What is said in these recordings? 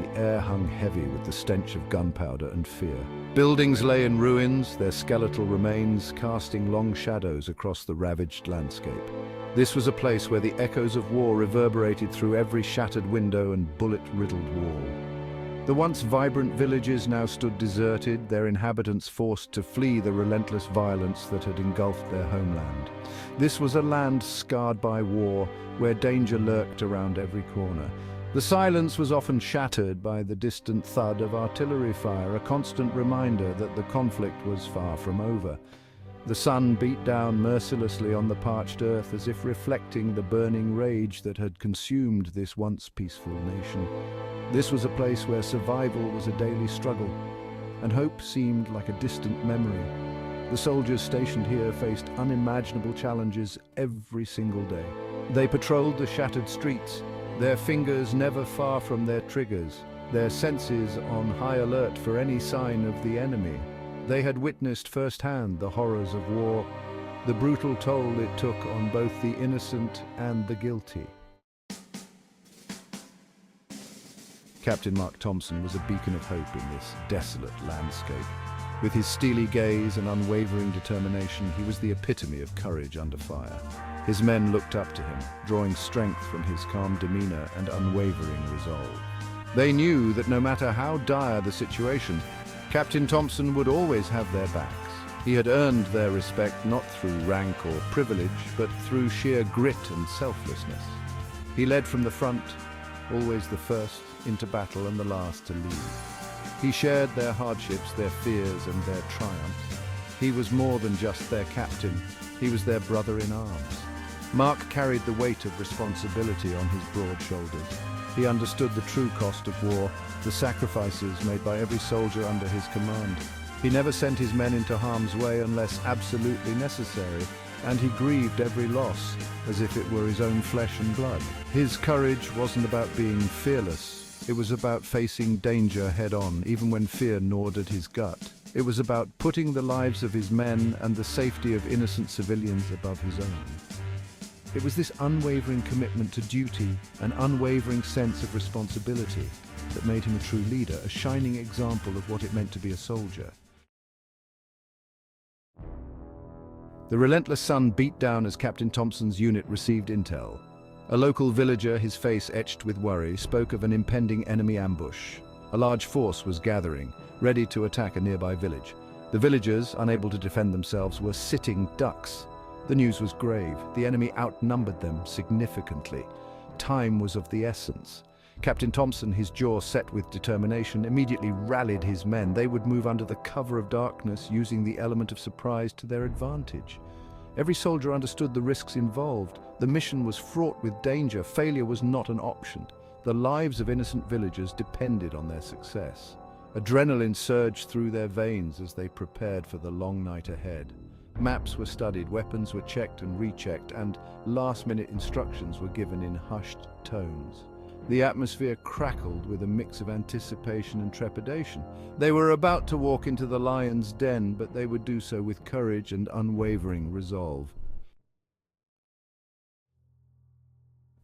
The air hung heavy with the stench of gunpowder and fear. Buildings lay in ruins, their skeletal remains casting long shadows across the ravaged landscape. This was a place where the echoes of war reverberated through every shattered window and bullet-riddled wall. The once vibrant villages now stood deserted, their inhabitants forced to flee the relentless violence that had engulfed their homeland. This was a land scarred by war, where danger lurked around every corner. The silence was often shattered by the distant thud of artillery fire, a constant reminder that the conflict was far from over. The sun beat down mercilessly on the parched earth as if reflecting the burning rage that had consumed this once peaceful nation. This was a place where survival was a daily struggle, and hope seemed like a distant memory. The soldiers stationed here faced unimaginable challenges every single day. They patrolled the shattered streets, their fingers never far from their triggers, their senses on high alert for any sign of the enemy. They had witnessed firsthand the horrors of war, the brutal toll it took on both the innocent and the guilty. Captain Mark Thompson was a beacon of hope in this desolate landscape. With his steely gaze and unwavering determination, he was the epitome of courage under fire. His men looked up to him, drawing strength from his calm demeanor and unwavering resolve. They knew that no matter how dire the situation, Captain Thompson would always have their backs. He had earned their respect not through rank or privilege, but through sheer grit and selflessness. He led from the front, always the first into battle and the last to leave. He shared their hardships, their fears, and their triumphs. He was more than just their captain, he was their brother in arms. Mark carried the weight of responsibility on his broad shoulders. He understood the true cost of war, the sacrifices made by every soldier under his command. He never sent his men into harm's way unless absolutely necessary, and he grieved every loss as if it were his own flesh and blood. His courage wasn't about being fearless. It was about facing danger head-on, even when fear gnawed at his gut. It was about putting the lives of his men and the safety of innocent civilians above his own. It was this unwavering commitment to duty, an unwavering sense of responsibility, that made him a true leader, a shining example of what it meant to be a soldier. The relentless sun beat down as Captain Thompson's unit received intel. A local villager, his face etched with worry, spoke of an impending enemy ambush. A large force was gathering, ready to attack a nearby village. The villagers, unable to defend themselves, were sitting ducks. The news was grave. The enemy outnumbered them significantly. Time was of the essence. Captain Thompson, his jaw set with determination, immediately rallied his men. They would move under the cover of darkness, using the element of surprise to their advantage. Every soldier understood the risks involved. The mission was fraught with danger. Failure was not an option. The lives of innocent villagers depended on their success. Adrenaline surged through their veins as they prepared for the long night ahead. Maps were studied, weapons were checked and rechecked, and last-minute instructions were given in hushed tones. The atmosphere crackled with a mix of anticipation and trepidation. They were about to walk into the lion's den, but they would do so with courage and unwavering resolve.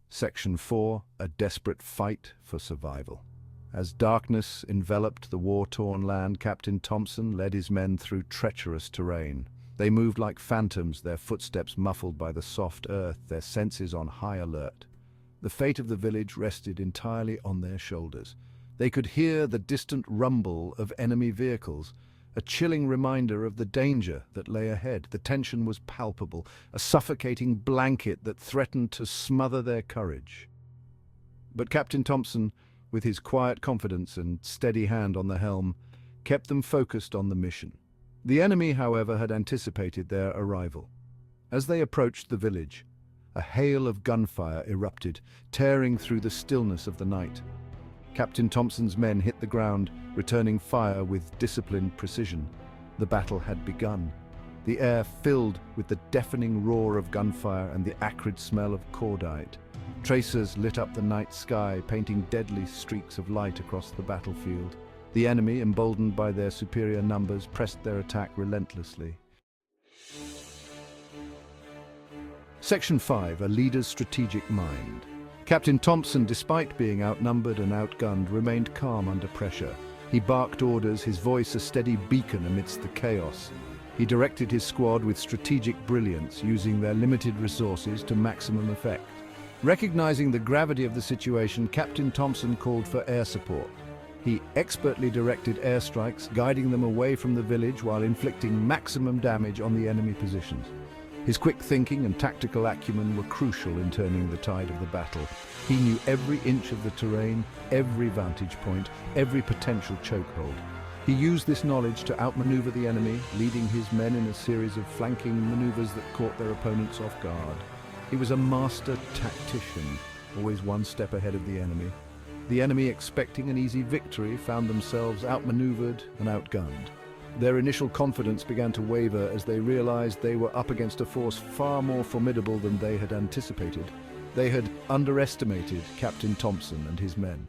Section 4, a desperate fight for survival. As darkness enveloped the war-torn land, Captain Thompson led his men through treacherous terrain. They moved like phantoms, their footsteps muffled by the soft earth, their senses on high alert. The fate of the village rested entirely on their shoulders. They could hear the distant rumble of enemy vehicles, a chilling reminder of the danger that lay ahead. The tension was palpable, a suffocating blanket that threatened to smother their courage. But Captain Thompson, with his quiet confidence and steady hand on the helm, kept them focused on the mission. The enemy, however, had anticipated their arrival. As they approached the village, a hail of gunfire erupted, tearing through the stillness of the night. Captain Thompson's men hit the ground, returning fire with disciplined precision. The battle had begun. The air filled with the deafening roar of gunfire and the acrid smell of cordite. Tracers lit up the night sky, painting deadly streaks of light across the battlefield. The enemy, emboldened by their superior numbers, pressed their attack relentlessly. Section 5, a leader's strategic mind. Captain Thompson, despite being outnumbered and outgunned, remained calm under pressure. He barked orders, his voice a steady beacon amidst the chaos. He directed his squad with strategic brilliance, using their limited resources to maximum effect. Recognizing the gravity of the situation, Captain Thompson called for air support. He expertly directed airstrikes, guiding them away from the village while inflicting maximum damage on the enemy positions. His quick thinking and tactical acumen were crucial in turning the tide of the battle. He knew every inch of the terrain, every vantage point, every potential chokehold. He used this knowledge to outmaneuver the enemy, leading his men in a series of flanking maneuvers that caught their opponents off guard. He was a master tactician, always one step ahead of the enemy. The enemy, expecting an easy victory, found themselves outmaneuvered and outgunned. Their initial confidence began to waver as they realized they were up against a force far more formidable than they had anticipated. They had underestimated Captain Thompson and his men.